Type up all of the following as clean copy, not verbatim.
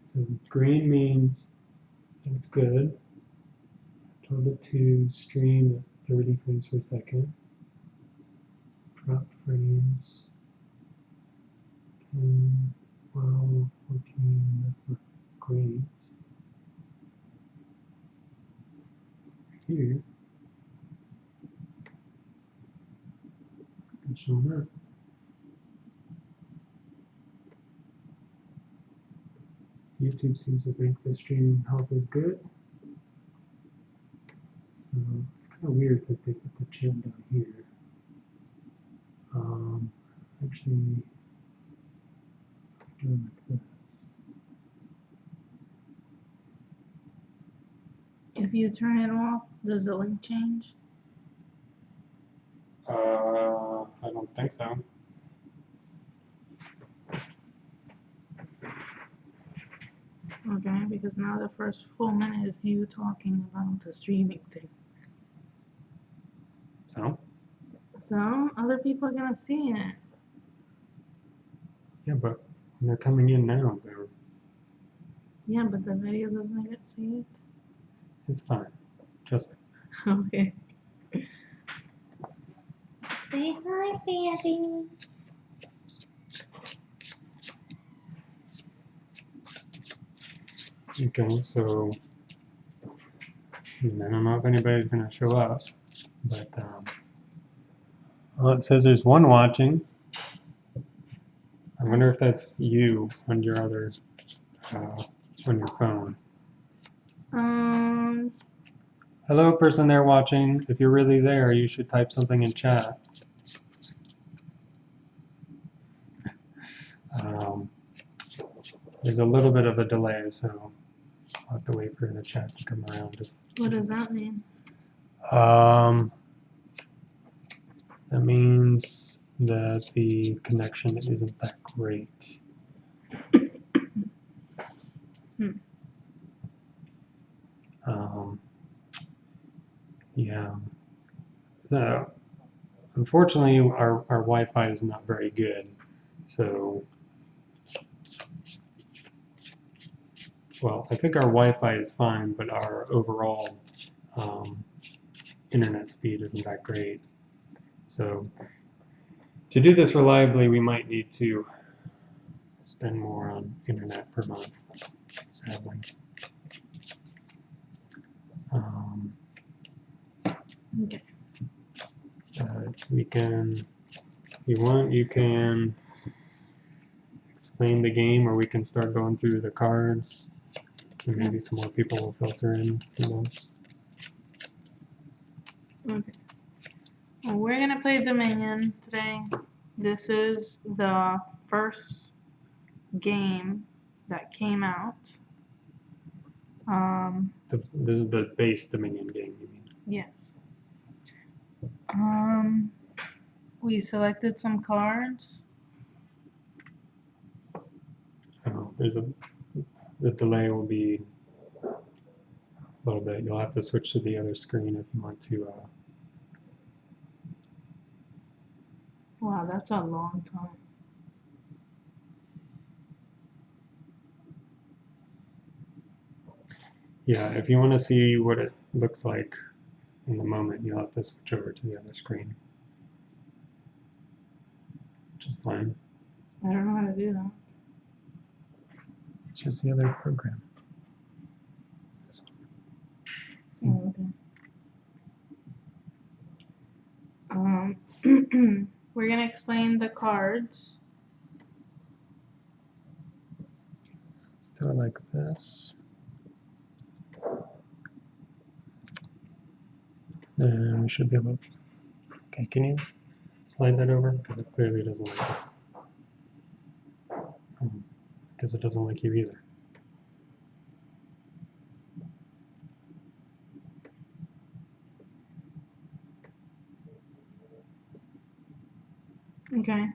So green means it's good. Told it to stream at 30 frames per second. Drop frames. 10, 12, 14, that's the grades. Here, I can show that. YouTube seems to think the streaming health is good. So it's kind of weird that they put the chin down here. Actually, do it like this. If you turn it off, does the link change? I don't think so. Okay, because now the first full minute is you talking about the streaming thing. So? So, other people are gonna see it. Yeah, but when they're coming in now, they're... Yeah, but the video doesn't get saved. It's fine. Trust me. Okay. Say hi, Daddy. Okay, so I don't know if anybody's going to show up, but well, it says there's one watching. I wonder if that's you on your other, on your phone. Hello, person there watching. If you're really there, you should type something in chat. There's a little bit of a delay, so I'll have to wait for the chat to come around. What does that mean? That means that the connection isn't that great. Yeah. So, unfortunately, our Wi-Fi is not very good. So, well, I think our Wi-Fi is fine, but our overall internet speed isn't that great. So, to do this reliably, we might need to spend more on internet per month, sadly. Okay. We can, if you want, you can explain the game, or we can start going through the cards, and maybe some more people will filter in. Who knows? Okay. Well, we're gonna play Dominion today. This is the first game that came out. This is the base Dominion game, you mean? Yes. We selected some cards. The delay will be a little bit. You'll have to switch to the other screen if you want to. Wow, that's a long time. Yeah, if you want to see what it looks like in the moment, you'll have to switch over to the other screen, which is fine. I don't know how to do that. It's just the other program. This one. Oh, okay. We're gonna explain the cards. Let's do it like this. And we should be able to... Okay, can you slide that over? Because it clearly doesn't like it. Because it doesn't like you either. Okay.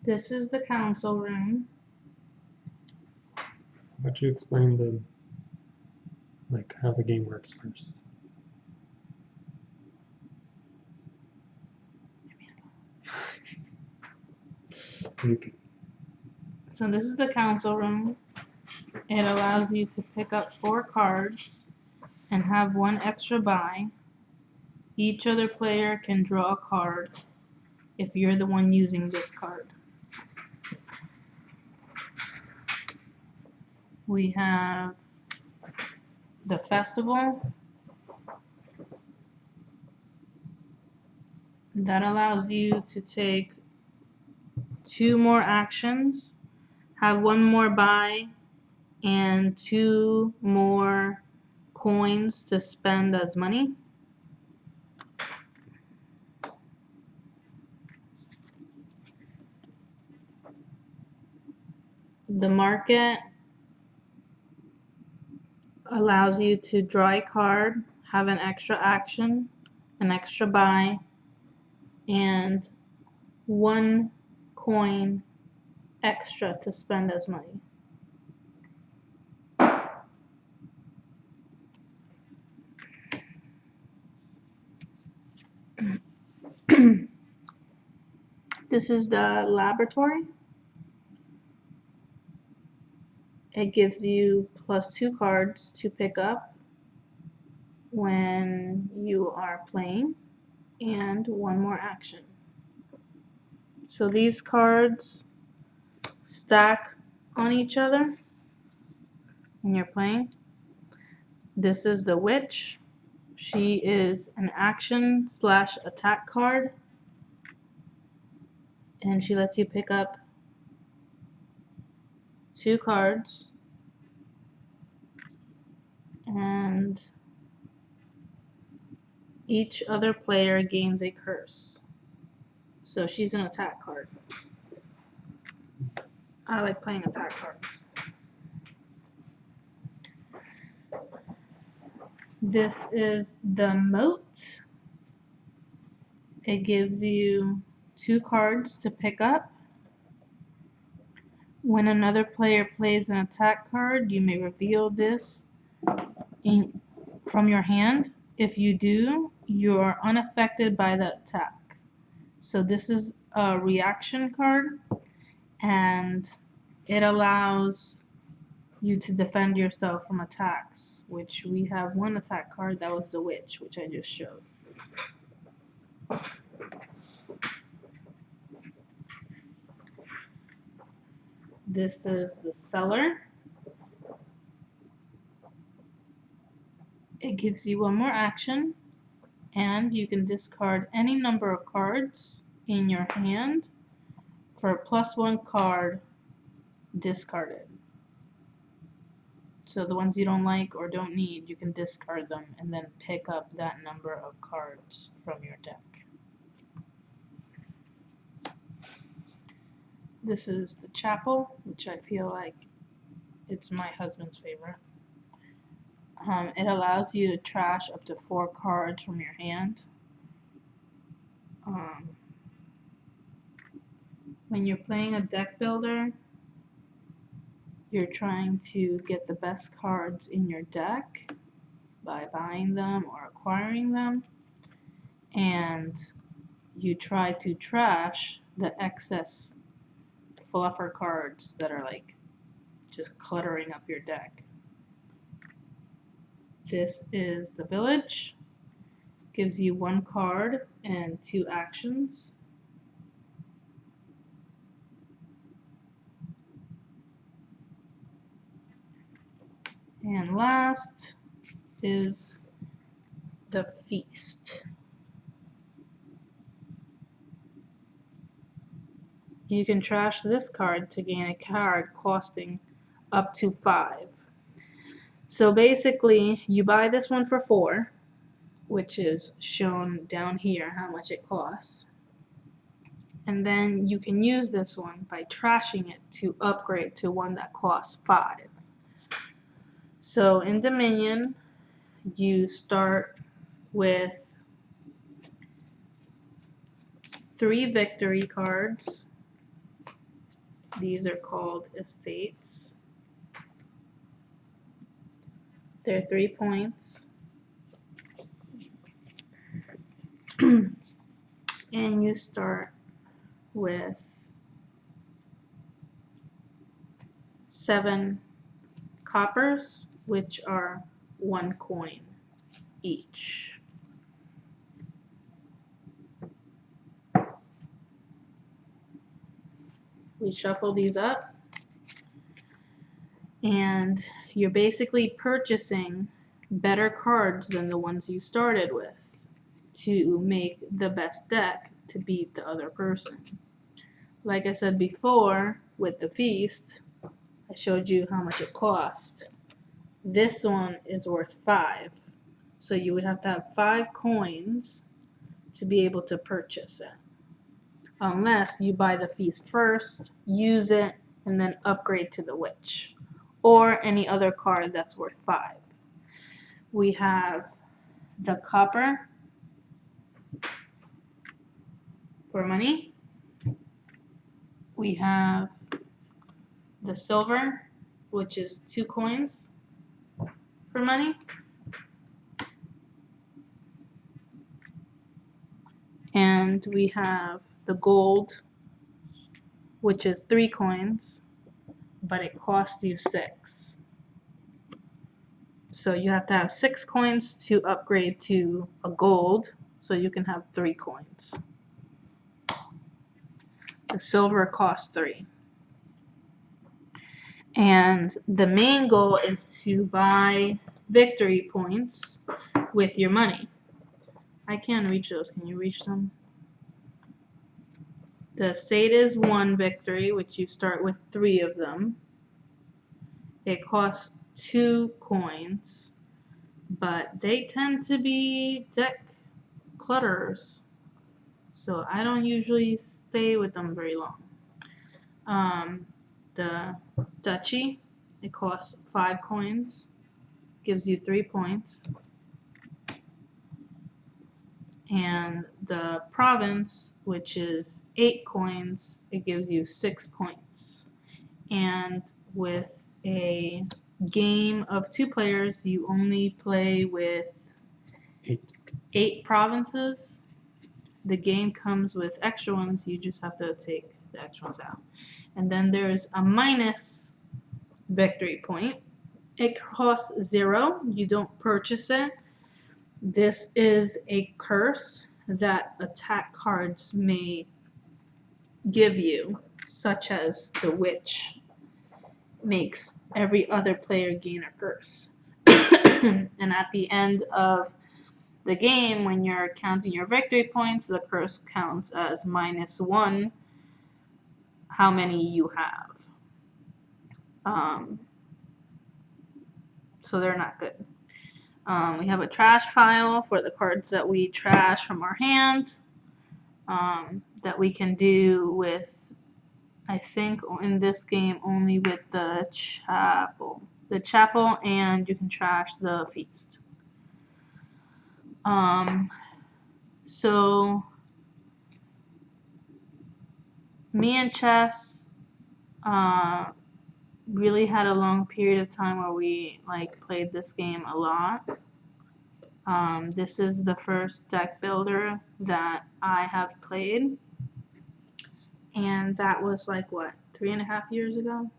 This is the council room. How about you explain how the game works first? You can So this is the council room. It allows you to pick up 4 cards and have 1 extra buy. Each other player can draw a card if you're the one using this card. We have the festival. That allows you to take 2 more actions, have 1 more buy, and 2 more coins to spend as money. The market allows you to draw a card, have an extra action, an extra buy, and 1 coin extra to spend as money. This is the laboratory. It gives you +2 cards to pick up when you are playing, and 1 more action. So these cards stack on each other when you're playing. This is the witch. She is an action / attack card, and she lets you pick up 2 cards, and each other player gains a curse. So she's an attack card. I like playing attack cards. This is the moat. It gives you 2 cards to pick up. When another player plays an attack card, you may reveal this from your hand. If you do, you are unaffected by the attack. So this is a reaction card, and it allows you to defend yourself from attacks, which we have 1 attack card, that was the witch, which I just showed. This is the cellar. It gives you 1 more action, and you can discard any number of cards in your hand for a +1 card discarded. So the ones you don't like or don't need, you can discard them and then pick up that number of cards from your deck. This is the chapel, which I feel like it's my husband's favorite. It allows you to trash up to 4 cards from your hand. When you're playing a deck builder, you're trying to get the best cards in your deck by buying them or acquiring them, and you try to trash the excess fluffer cards that are like just cluttering up your deck. This is the village. Gives you 1 card and 2 actions. And last is the feast. You can trash this card to gain a card costing up to 5. So basically, you buy this one for 4, which is shown down here how much it costs. And then you can use this one by trashing it to upgrade to one that costs 5. So in Dominion, you start with 3 victory cards. These are called estates. They're 3 points. And you start with 7 coppers, which are 1 coin each. We shuffle these up, and you're basically purchasing better cards than the ones you started with to make the best deck to beat the other person. Like I said before, with the feast, I showed you how much it cost. This one is worth 5. So you would have to have 5 coins to be able to purchase it. Unless you buy the feast first, use it, and then upgrade to the witch. Or any other card that's worth 5. We have the copper for money. We have the silver, which is 2 coins for money. And we have the gold, which is 3 coins, but it costs you 6. So you have to have 6 coins to upgrade to a gold, so you can have 3 coins. The silver costs 3. And the main goal is to buy victory points with your money. I can't reach those. Can you reach them? The state is 1 victory, which you start with 3 of them. It costs 2 coins, but they tend to be deck clutters, so I don't usually stay with them very long. The duchy, it costs 5 coins, gives you 3 points. And the province, which is 8 coins, it gives you 6 points. And with a game of 2 players, you only play with 8 provinces. The game comes with extra ones, you just have to take the extra ones out. And then there's a minus victory point. It costs 0, you don't purchase it. This is a curse that attack cards may give you, such as the witch makes every other player gain a curse. And at the end of the game, when you're counting your victory points, the curse counts as -1 how many you have. So they're not good. We have a trash pile for the cards that we trash from our hand, that we can do with, I think in this game, only with the chapel. The chapel, and you can trash the feast. So me and Chess really had a long period of time where we played this game a lot. This is the first deck builder that I have played, and that was like what, 3.5 years ago?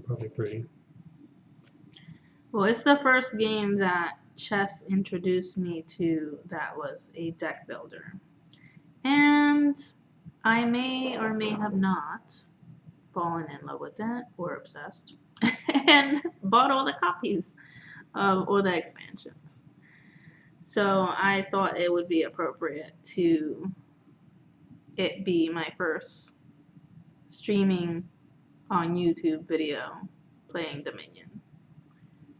Probably 3. Well, it's the first game that Chess introduced me to that was a deck builder. And I may or may have not fallen in love with it or obsessed and bought all the copies of all the expansions. So I thought it would be appropriate to it be my first streaming on YouTube video playing Dominion.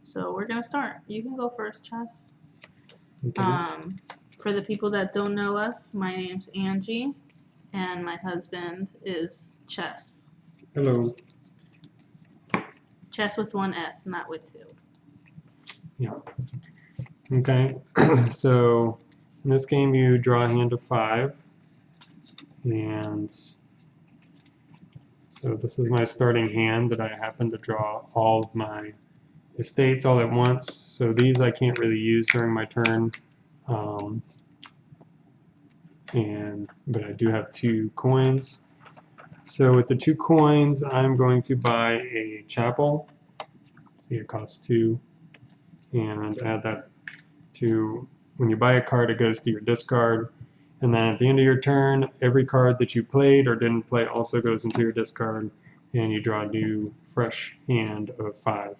So we're gonna start. You can go first, Chess. Okay. For the people that don't know us, my name's Angie, and my husband is Chess. Hello. Chess with 1 S, not with 2. Yeah. Okay. So in this game, you draw a hand of 5, and so this is my starting hand that I happen to draw all of my estates all at once. So these I can't really use during my turn, but I do have 2 coins. So with the 2 coins, I'm going to buy a chapel. See, it costs 2. And add that to, when you buy a card, it goes to your discard. And then at the end of your turn, every card that you played or didn't play also goes into your discard. And you draw a new, fresh hand of 5.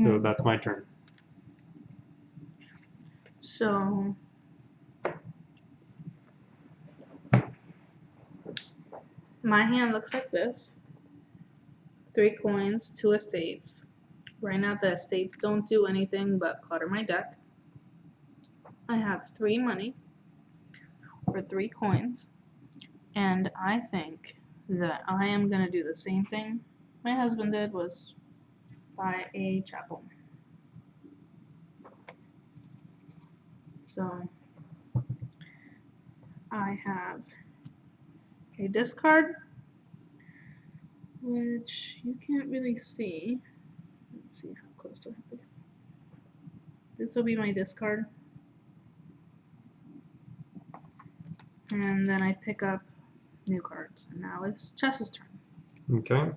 So that's my turn. So my hand looks like this. 3 coins, 2 estates. Right now the estates don't do anything but clutter my deck. I have 3 money for 3 coins. And I think that I am going to do the same thing my husband did, was buy a chapel. So I have a discard, which you can't really see. Let's see how close do I have to get. This will be my discard. And then I pick up new cards. And now it's Chess's turn. Okay.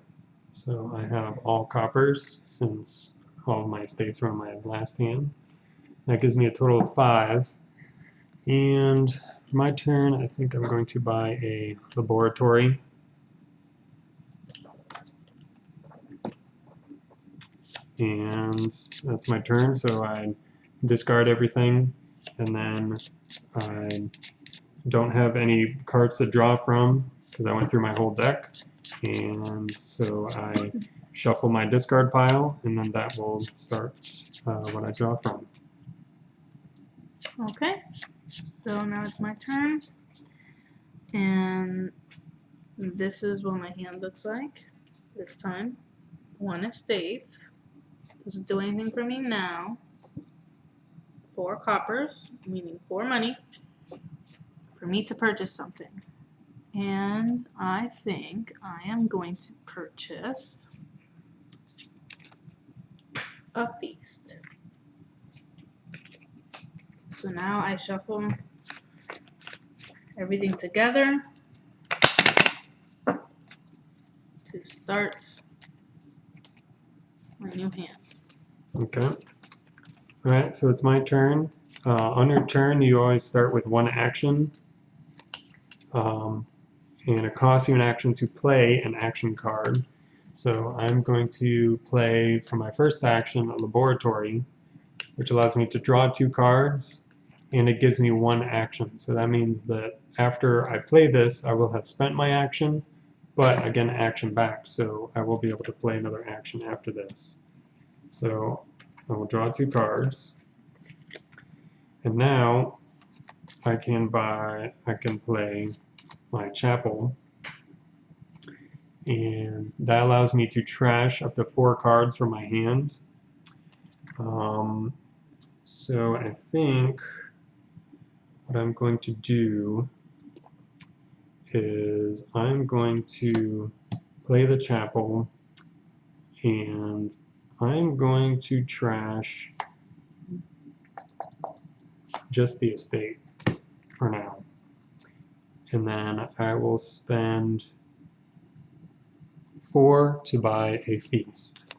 So I have all coppers since all of my estates were on my last hand. That gives me a total of 5. And for my turn, I think I'm going to buy a laboratory. And that's my turn, so I discard everything, and then I don't have any cards to draw from because I went through my whole deck. And so I shuffle my discard pile, and then that will start what I draw from. Okay, so now it's my turn. And this is what my hand looks like this time. 1 estate. Doesn't do anything for me now. 4 coppers, meaning 4 money, for me to purchase something. And I think I am going to purchase a feast. So now I shuffle everything together to start my new hand. Okay. Alright, so it's my turn. On your turn, you always start with 1 action. And it costs you an action to play an action card. So I'm going to play for my first action a laboratory, which allows me to draw 2 cards, and it gives me 1 action. So that means that after I play this, I will have spent my action, but I get an action back, so I will be able to play another action after this. So I will draw 2 cards, and now I can play my chapel, and that allows me to trash up to 4 cards from my hand. So I think what I'm going to do is I'm going to play the chapel, and I'm going to trash just the estate for now. And then I will spend 4 to buy a feast.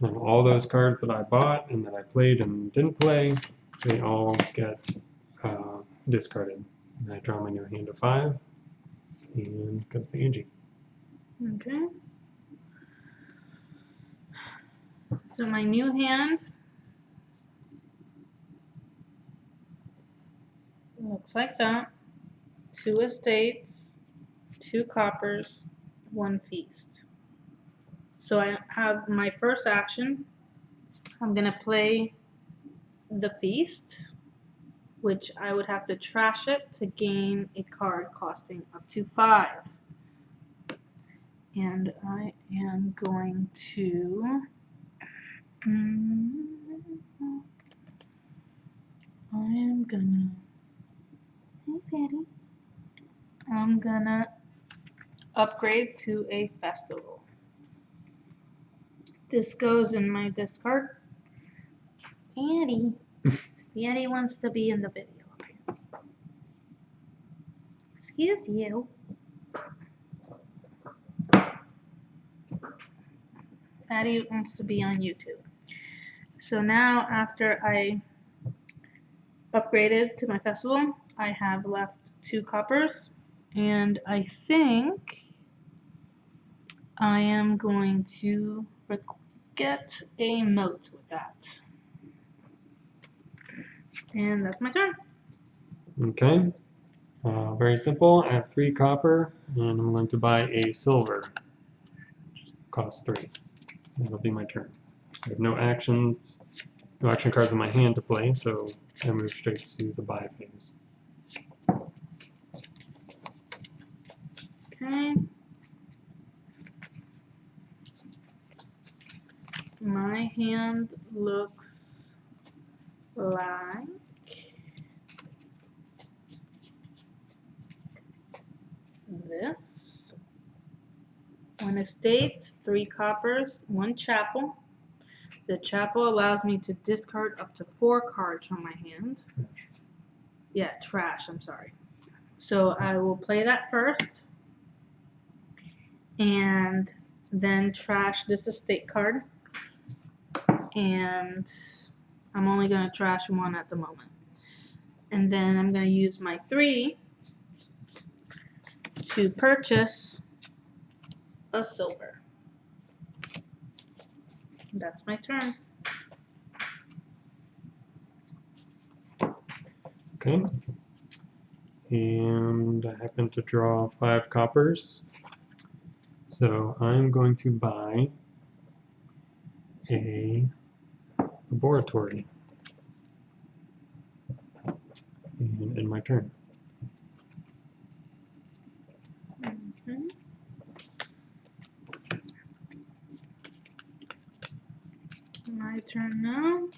And all those cards that I bought and that I played and didn't play, they all get discarded. And I draw my new hand of 5, and goes to Angie. Okay. So my new hand looks like that. 2 estates, 2 coppers, 1 feast. So I have my first action. I'm gonna play the feast, which I would have to trash it to gain a card costing up to 5. And I am going to I'm gonna upgrade to a festival. This goes in my discard. Annie. Annie wants to be in the video. Excuse you. Addie wants to be on YouTube. So now after I upgraded to my festival, I have left 2 coppers, and I think I am going to get a moat with that. And that's my turn. Okay. Very simple. I have 3 copper, and I'm going to buy a silver. Cost 3. That'll be my turn. I have no actions, no action cards in my hand to play, so I move straight to the buy phase. Okay. My hand looks like this. 1 estate, 3 coppers, 1 chapel. The chapel allows me to discard up to 4 cards from my hand. Yeah, trash, I'm sorry. So I will play that first, and then trash this estate card. And I'm only going to trash 1 at the moment. And then I'm going to use my 3 to purchase a silver. That's my turn. Okay. And I happen to draw 5 coppers. So I'm going to buy a laboratory. And end my turn. Mhm. My turn now.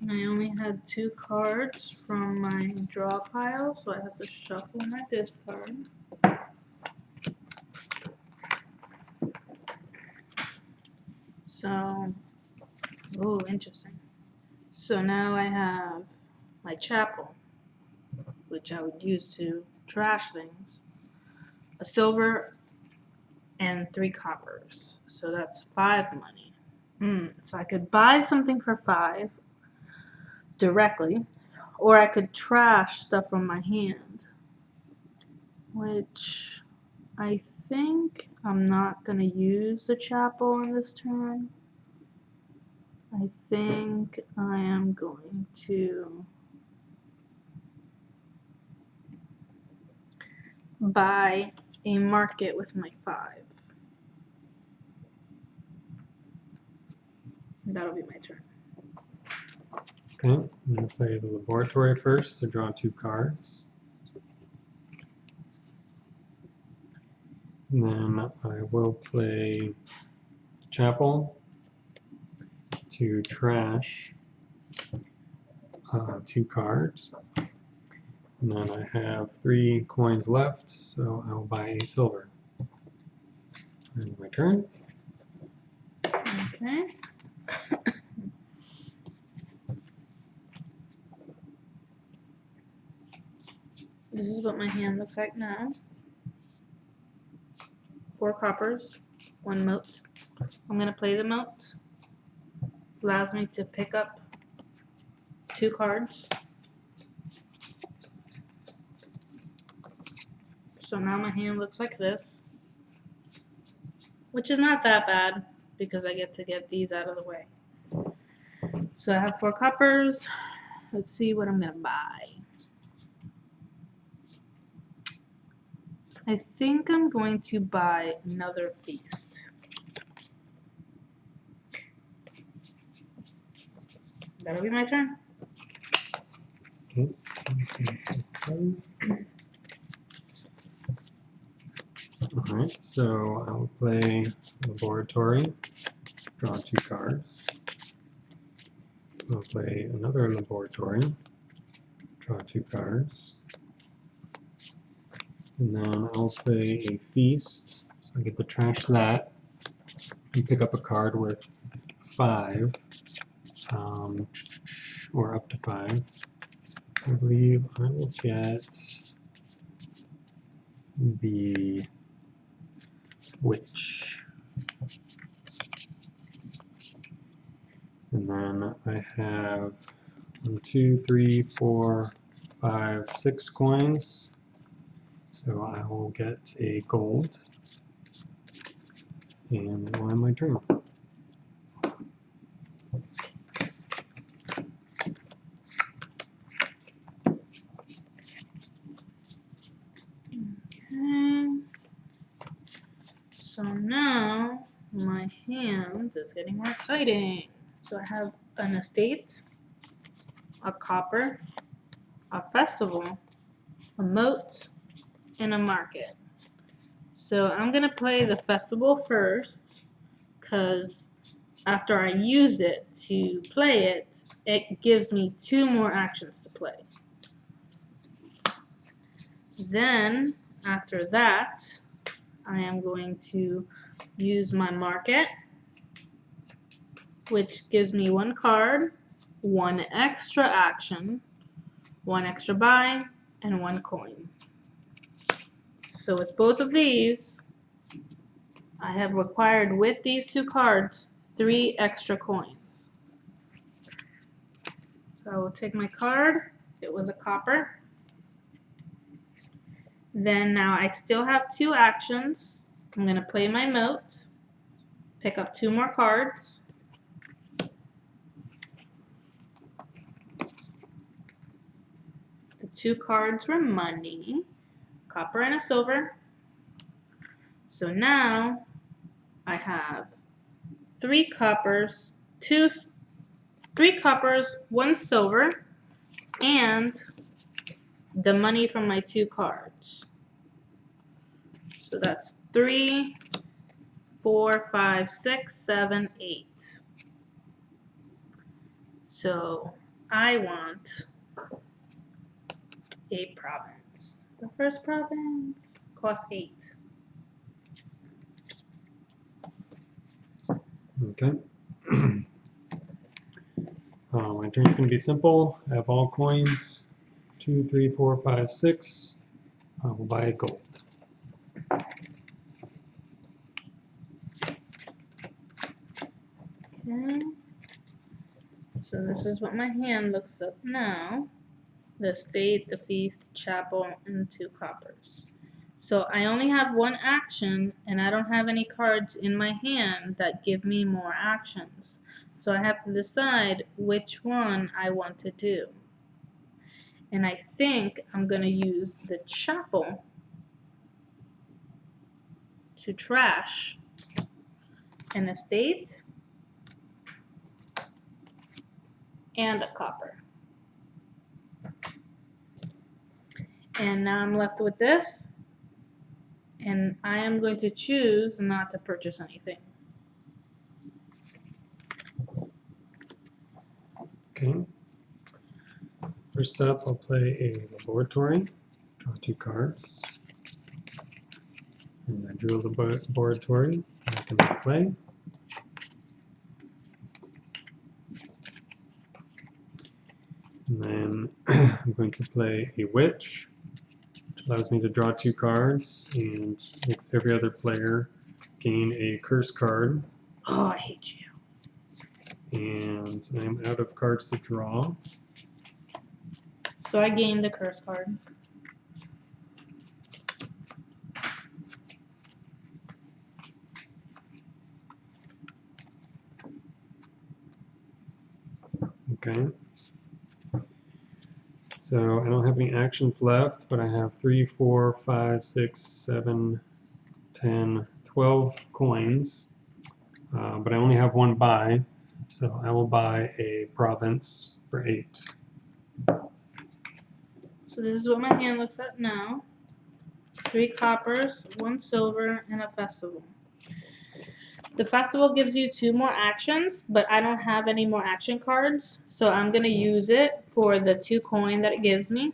And I only had 2 cards from my draw pile, so I have to shuffle my discard. So, oh, interesting. So now I have my chapel, which I would use to trash things, a silver, and 3 coppers. So that's 5 money. So I could buy something for 5 directly, or I could trash stuff from my hand, which I think I'm not going to use the chapel on this turn. I think I am going to buy a market with my 5. That'll be my turn. Okay, I'm going to play the laboratory first to draw 2 cards. And then I will play chapel to trash 2 cards. And then I have 3 coins left, so I will buy a silver. And my turn. Okay. This is what my hand looks like now. 4 coppers, 1 moat. I'm going to play the moat. Allows me to pick up 2 cards. So now my hand looks like this, which is not that bad because I get to get these out of the way. So I have 4 coppers. Let's see what I'm going to buy. I think I'm going to buy another feast. That'll be my turn. Alright, so I will play laboratory, draw 2 cards. I'll play another laboratory, draw 2 cards. And then I'll play a feast, so I get to trash that and pick up a card worth 5, or up to 5. I believe I will get the witch. And then I have 1, 2, 3, 4, 5, 6 coins. So I will get a gold. And that will end my turn. Okay. So now my hand is getting more exciting. So I have an estate, a copper, a festival, a moat, and a market. So I'm gonna play the festival first, because after I use it to play it, it gives me 2 more actions to play. Then, after that, I am going to use my market, which gives me 1 card, 1 extra action, 1 extra buy, and 1 coin. So with both of these, I have required with these 2 cards 3 extra coins. So I will take my card. It was a copper. Then now I still have 2 actions. I'm going to play my moat, pick up 2 more cards. The 2 cards were money, copper and a silver. So now I have 3 coppers, 3 coppers, 1 silver, and the money from my 2 cards. So that's 3, 4, 5, 6, 7, 8. So I want a province. The first province costs 8. Okay. My turn's going to be simple. I have all coins. 2, 3, 4, 5, 6. I will buy a gold. Okay. So this is what my hand looks up now. The estate, the feast, the chapel, and 2 coppers. So I only have 1 action, and I don't have any cards in my hand that give me more actions. So I have to decide which one I want to do. And I think I'm going to use the chapel to trash an estate and a copper. And now I'm left with this, and I am going to choose not to purchase anything. Okay. First up, I'll play a laboratory. Draw 2 cards. And I drew a laboratory. I can play. And then I'm going to play a witch, which allows me to draw 2 cards and makes every other player gain a curse card. Oh, I hate you. And I'm out of cards to draw. So I gained the curse card. Okay. So I don't have any actions left, but I have 3, 4, 5, 6, 7, 10, 12 coins. But I only have 1 buy, so I will buy a province for 8. So this is what my hand looks at now. 3 coppers, 1 silver, and a festival. The festival gives you 2 more actions, but I don't have any more action cards, so I'm going to use it for the 2 coin that it gives me.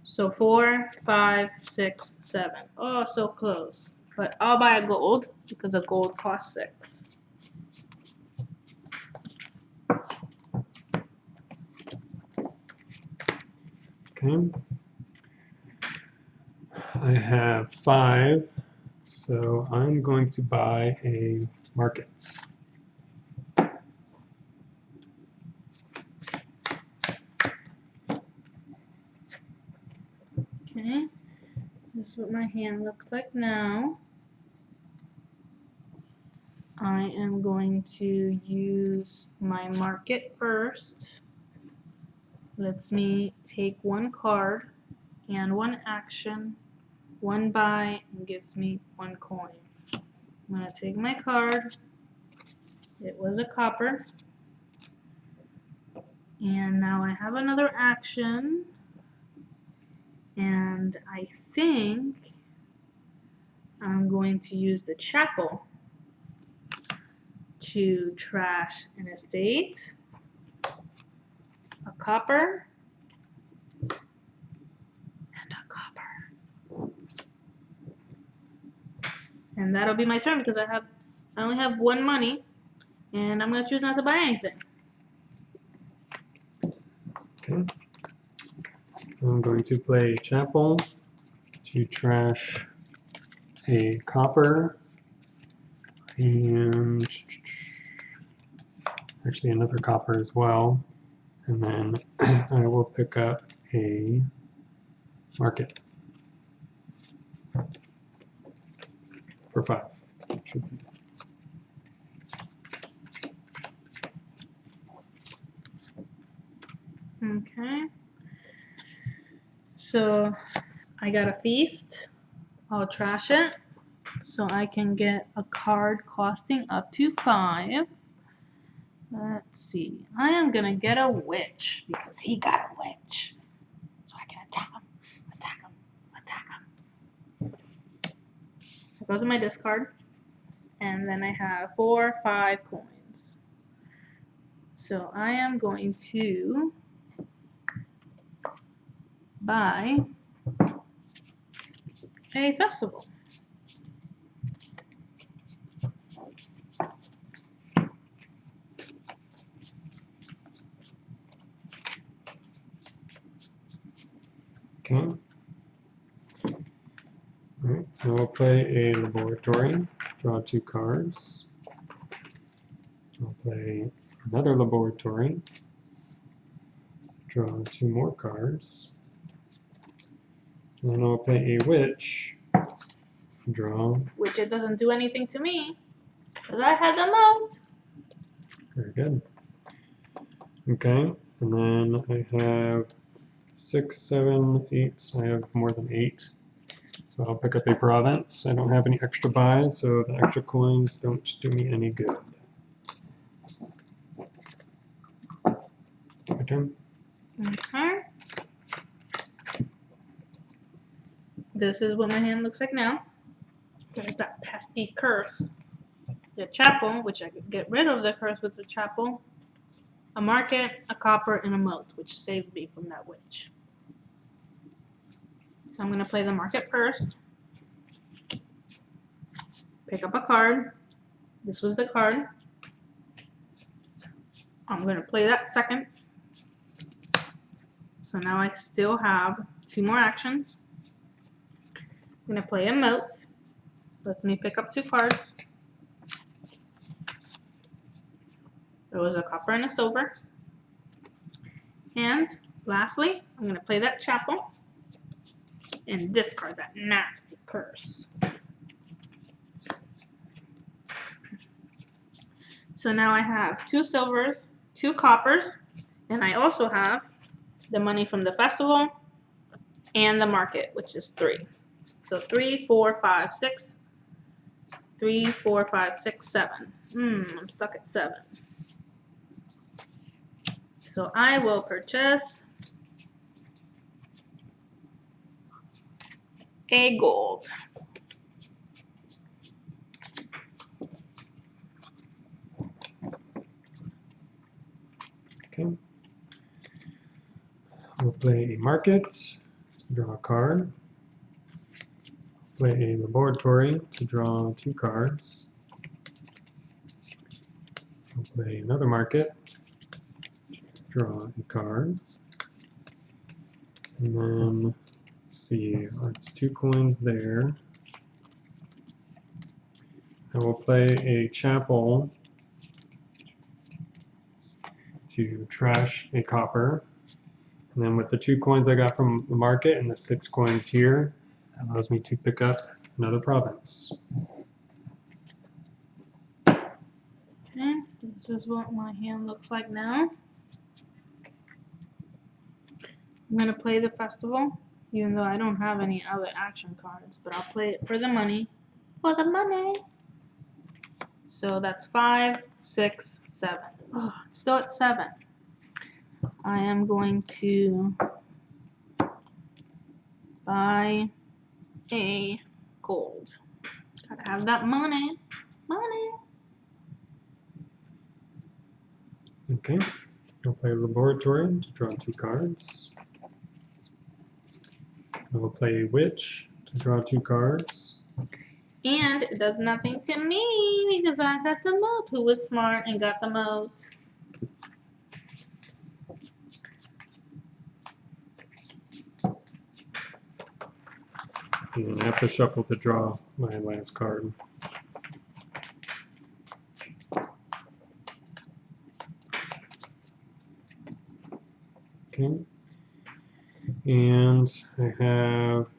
So 4, 5, 6, 7. Oh, so close. But I'll buy a gold, because a gold costs 6. Okay. I have 5, so I'm going to buy a market. This is what my hand looks like now. I am going to use my market first. Lets me take one card and one action, one buy, and gives me one coin. I'm going to take my card. It was a copper. And now I have another action. And I think I'm going to use the chapel to trash an estate, a copper, and a copper. And that'll be my turn because I only have one money, and I'm going to choose not to buy anything. Okay. I'm going to play chapel to trash a copper and actually another copper as well. And then I will pick up a market for 5. Should see. Okay. So I got a feast. I'll trash it so I can get a card costing up to 5. Let's see. I am gonna get a witch because he got a witch. So I can attack him, attack him, attack him. That goes in my discard. And then I have 4, 5 coins. So I am going to buy a festival. Okay. Alright, so we'll play a laboratory, draw 2 cards. I'll play another laboratory, draw 2 more cards. And then I'll play a witch, draw. Which it doesn't do anything to me because I had them out. Very good. Okay, and then I have 6, 7, 8. I have more than 8. So I'll pick up a province. I don't have any extra buys, so the extra coins don't do me any good. My turn. Okay. This is what my hand looks like now. There's that pesky curse. The chapel, which I could get rid of the curse with the chapel. A market, a copper, and a moat, which saved me from that witch. So I'm going to play the market first. Pick up a card. This was the card. I'm going to play that second. So now I still have 2 more actions. I'm going to play a moat. Lets me pick up 2 cards. There was a copper and a silver. And lastly, I'm going to play that chapel and discard that nasty curse. So now I have 2 silvers, 2 coppers, and I also have the money from the festival and the market, which is 3. So 3, 4, 5, 6. 3, 4, 5, 6, 7. I'm stuck at 7. So I will purchase a gold. Okay. We'll play a market, draw a card. Play a laboratory to draw 2 cards. I'll play another market, draw a card. And then, let's see, that's 2 coins there. I will play a chapel to trash a copper. And then with the 2 coins I got from the market and the 6 coins here, allows me to pick up another province. Okay, this is what my hand looks like now. I'm gonna play the festival, even though I don't have any other action cards, but I'll play it for the money. For the money. So that's 5, 6, 7. Oh, I'm still at 7. I am going to buy a gold. Gotta have that money. Money. Okay, I'll play Laboratory to draw 2 cards. I will play Witch to draw 2 cards. And it does nothing to me because I got the moat. Who was smart and got the moat? And I have to shuffle to draw my last card. Okay. And I have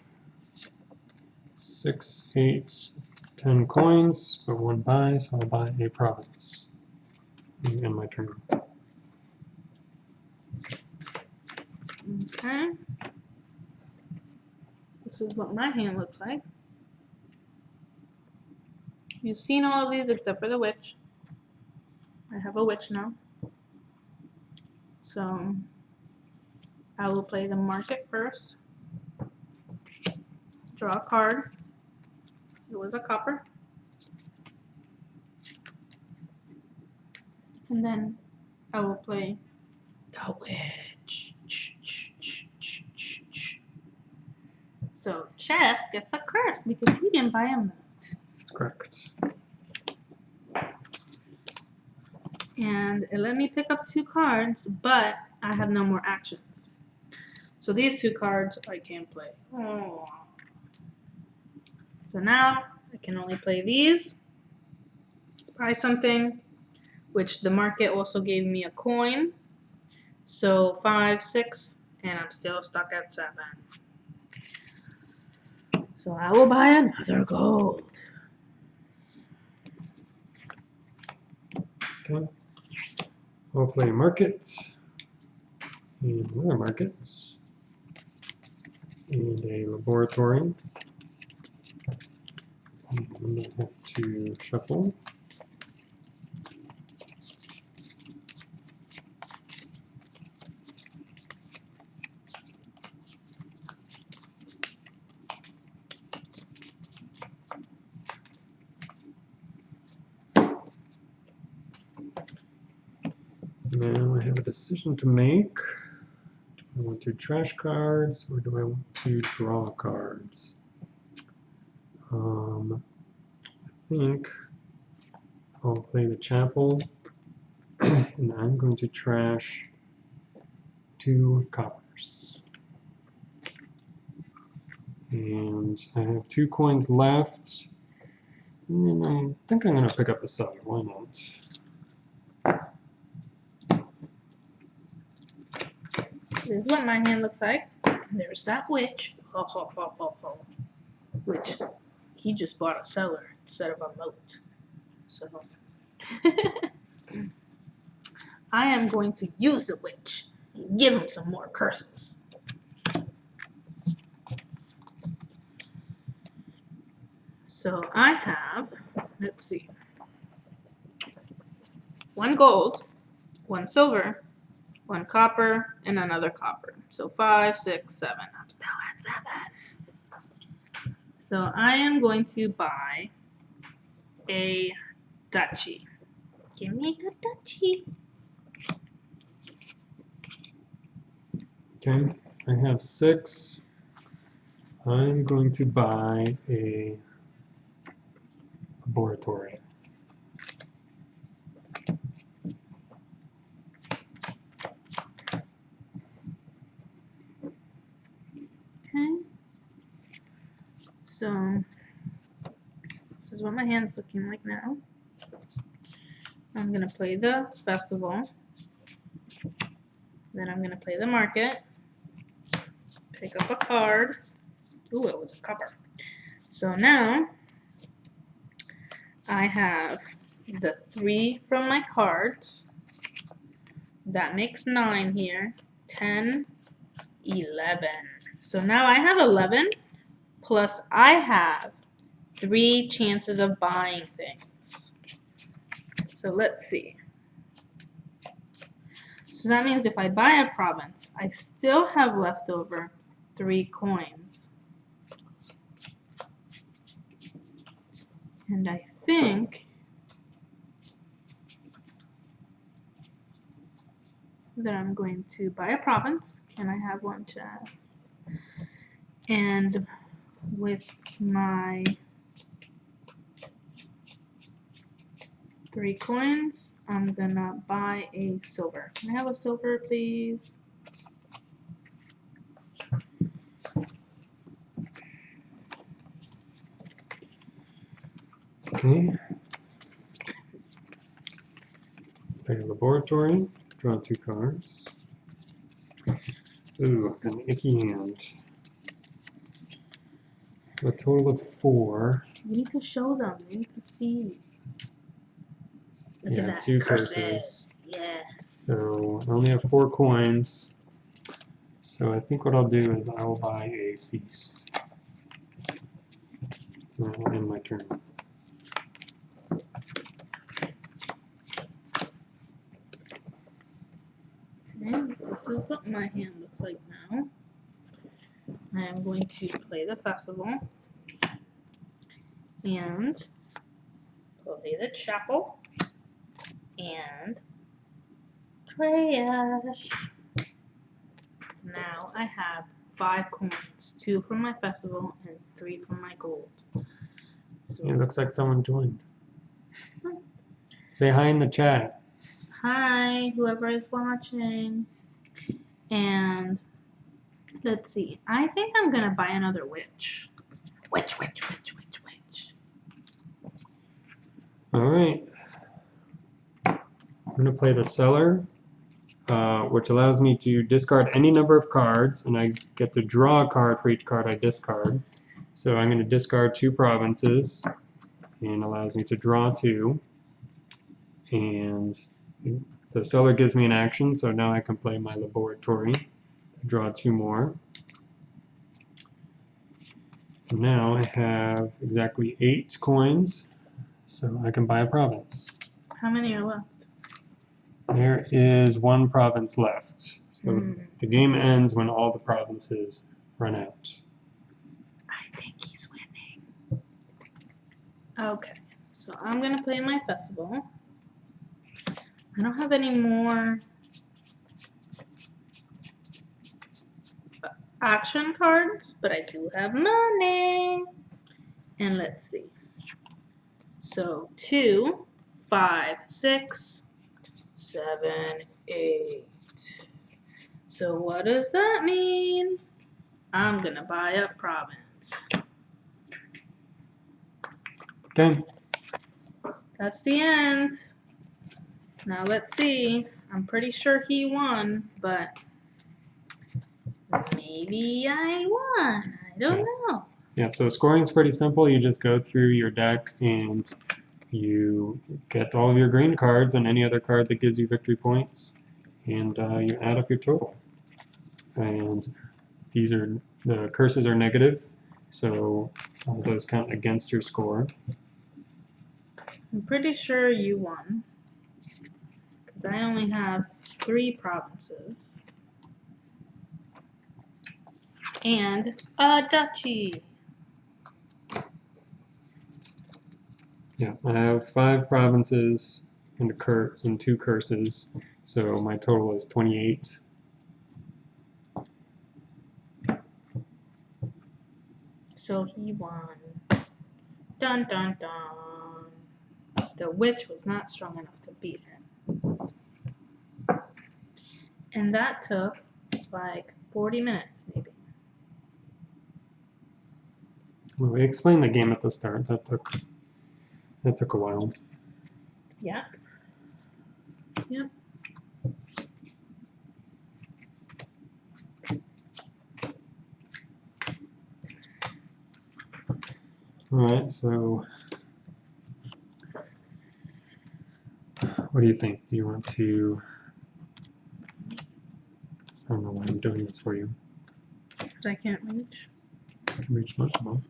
6, 8, 10 coins, but 1 buy, so I'll buy a province. And end my turn. Okay. This is what my hand looks like. You've seen all of these except for the witch. I have a witch now. So I will play the market first. Draw a card. It was a copper. And then I will play the witch. So Chef gets a curse because he didn't buy a moat. That's correct. And it let me pick up 2 cards, but I have no more actions. So these 2 cards I can't play. Oh. So now I can only play these, buy something, which the market also gave me a coin. So 5, 6, and I'm still stuck at 7. So I will buy another gold. Okay. I'll play market. And another market. And a laboratory. And I'm going to have to shuffle. Now I have a decision to make. Do I want to trash cards or do I want to draw cards? I think I'll play the chapel and I'm going to trash 2 coppers. And I have 2 coins left. And I think I'm going to pick up the cellar. Why not? This is what my hand looks like. There's that witch. Ho, ho, ho, ho, ho. Which he just bought a cellar instead of a moat. So I am going to use the witch and give him some more curses. So I have, let's see, 1 gold, 1 silver, 1 copper, and another copper. So 5, 6, 7. I'm still at 7. So I am going to buy a duchy. Give me the duchy. Okay, I have 6. I'm going to buy a laboratory. Okay. So this is what my hand's looking like now. I'm gonna play the festival. Then I'm gonna play the market. Pick up a card. Ooh, it was a cover. So now I have the 3 from my cards. That makes 9 here. 10, 11. So now I have 11, plus I have 3 chances of buying things. So let's see. So that means if I buy a province, I still have left over 3 coins. And I think that I'm going to buy a province. Can I have one chance? And with my 3 coins, I'm gonna buy a silver. Can I have a silver, please? Okay. Play a laboratory. Draw 2 cards. Ooh, an icky hand. A total of 4. You need to show them. They need to see. Look Yeah, at that. 2 Curses. curses. Yes. So I only have 4 coins. So I think what I'll do is I will buy a feast. And that will end my turn. Okay, this is what my hand looks like now. I am going to play the festival and play the chapel and trash. Now I have 5 coins, 2 from my festival and 3 from my gold. So, It looks like someone joined. Say hi in the chat. hi, whoever is watching. And let's see. I think I'm gonna buy another witch. Witch. All right. I'm going to play the Cellar, which allows me to discard any number of cards, and I get to draw a card for each card I discard. So I'm going to discard 2 provinces, and allows me to draw 2. And the Cellar gives me an action, so now I can play my Laboratory, draw 2 more. So now I have exactly 8 coins, so I can buy a province. How many are left? There is 1 province left. So the game ends when all the provinces run out. I think he's winning. Okay, so I'm gonna play my festival. I don't have any more action cards, but I do have money. And let's see. So 2, 5, 6, 7, 8. So what does that mean? I'm gonna buy a province. Okay. That's the end. Now let's see. I'm pretty sure he won, but maybe I won. I don't know. Yeah, so scoring is pretty simple. You just go through your deck and you get all of your green cards and any other card that gives you victory points, and you add up your total. And the curses are negative, so those count against your score. I'm pretty sure you won, because I only have 3 provinces. And a duchy. Yeah, I have 5 provinces and 2 curses, so my total is 28. So he won. Dun dun dun. The witch was not strong enough to beat him. And that took like 40 minutes, maybe. Well, we explained the game at the start. That took a while. Yeah. Yep. Alright, so what do you think? Do you want to... I don't know why I'm doing this for you. Because I can't reach. I can reach most of them.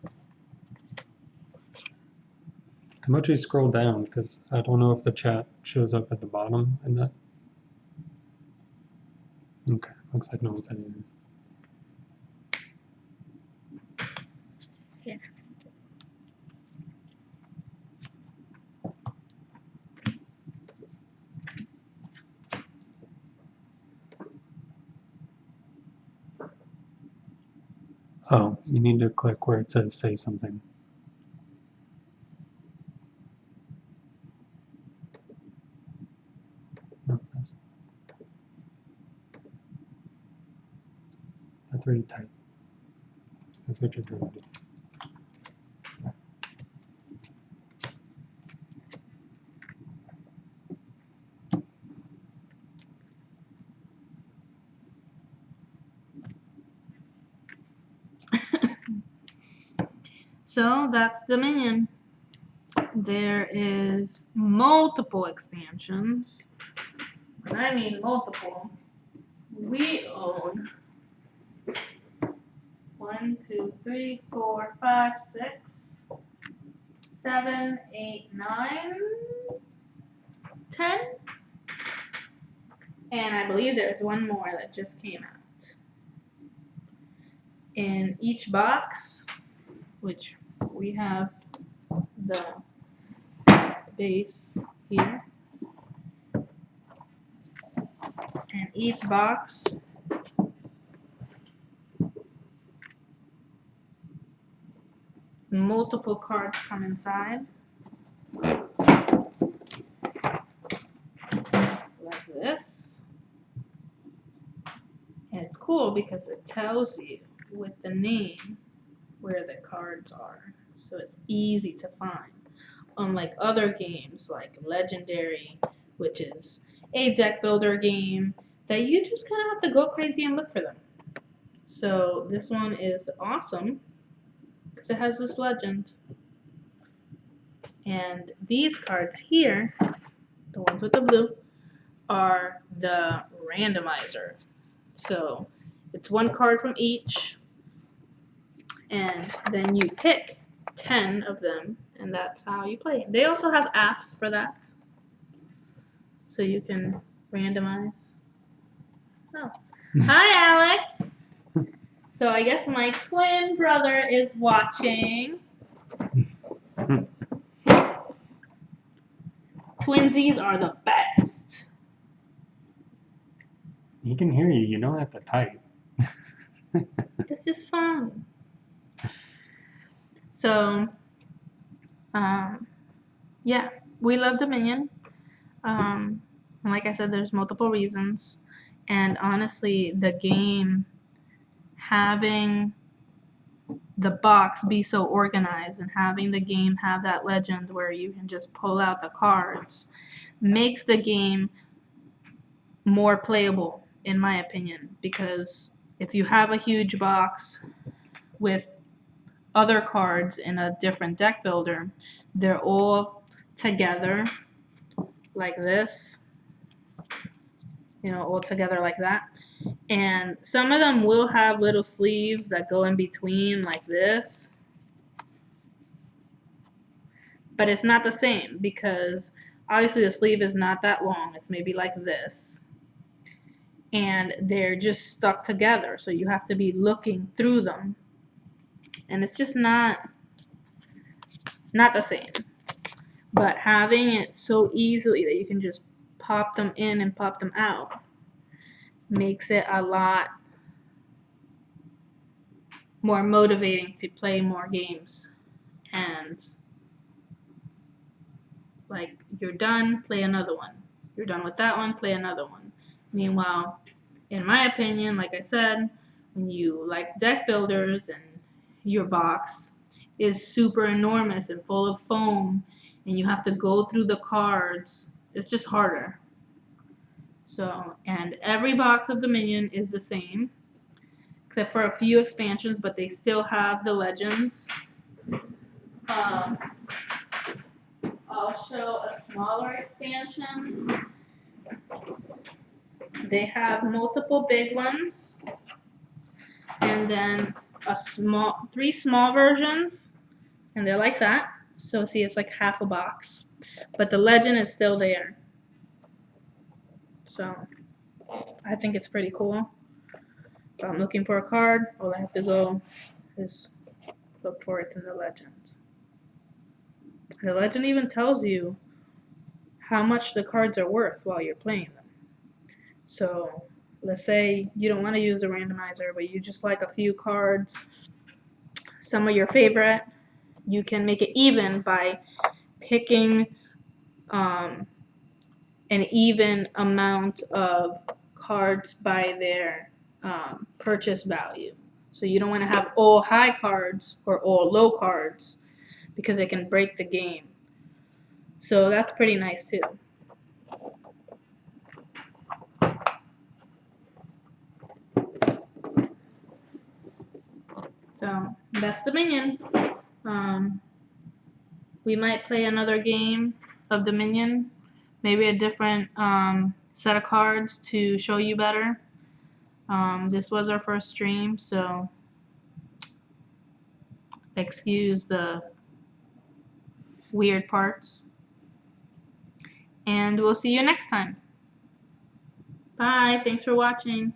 How much you scroll down? Because I don't know if the chat shows up at the bottom and that. Okay, looks like no one's anything. Here. Oh, you need to click where it says say something. No, that's where you type. That's what you're doing. So that's Dominion. There is multiple expansions. And I mean multiple. We own 1, 2, 3, 4, 5, 6, 7, 8, 9, 10. And I believe there's one more that just came out. In each box, which we have the base here. And each box multiple cards come inside. Like this. And it's cool because it tells you with the name where the cards are. So it's easy to find. Unlike other games like Legendary, which is a deck builder game that you just kind of have to go crazy and look for them. So this one is awesome because it has this legend. And these cards here, the ones with the blue, are the randomizer. So it's one card from each, and then you pick 10 of them, and that's how you play. They also have apps for that, so you can randomize. Oh, hi Alex! So I guess my twin brother is watching. Twinsies are the best. He can hear you. You don't have to type. It's just fun. So, yeah, we love Dominion. And like I said, there's multiple reasons. And honestly, the game having the box be so organized and having the game have that legend where you can just pull out the cards makes the game more playable, in my opinion. Because if you have a huge box with other cards in a different deck builder, they're all together like this, all together like that. And some of them will have little sleeves that go in between like this, but it's not the same because obviously the sleeve is not that long. It's maybe like this, and they're just stuck together, so you have to be looking through them, and it's just not the same. But having it so easily that you can just pop them in and pop them out makes it a lot more motivating to play more games. And like, you're done, play another one. You're done with that one, play another one. Meanwhile, in my opinion, like I said, when you like deck builders and your box is super enormous and full of foam and you have to go through the cards, it's just harder. So, and every box of Dominion is the same, except for a few expansions, but they still have the legends. Um, I'll show a smaller expansion. They have multiple big ones, and then three small versions, and they're like that. So see, it's like half a box, but the legend is still there. So I think it's pretty cool. If I'm looking for a card, all I have to go is look for it in the legend. The legend even tells you how much the cards are worth while you're playing them. So let's say you don't want to use the randomizer, but you just like a few cards, some of your favorite, you can make it even by picking an even amount of cards by their purchase value. So you don't want to have all high cards or all low cards because it can break the game. So that's pretty nice too. So that's Dominion. We might play another game of Dominion, maybe a different set of cards to show you better. This was our first stream, so excuse the weird parts. And we'll see you next time. Bye. Thanks for watching.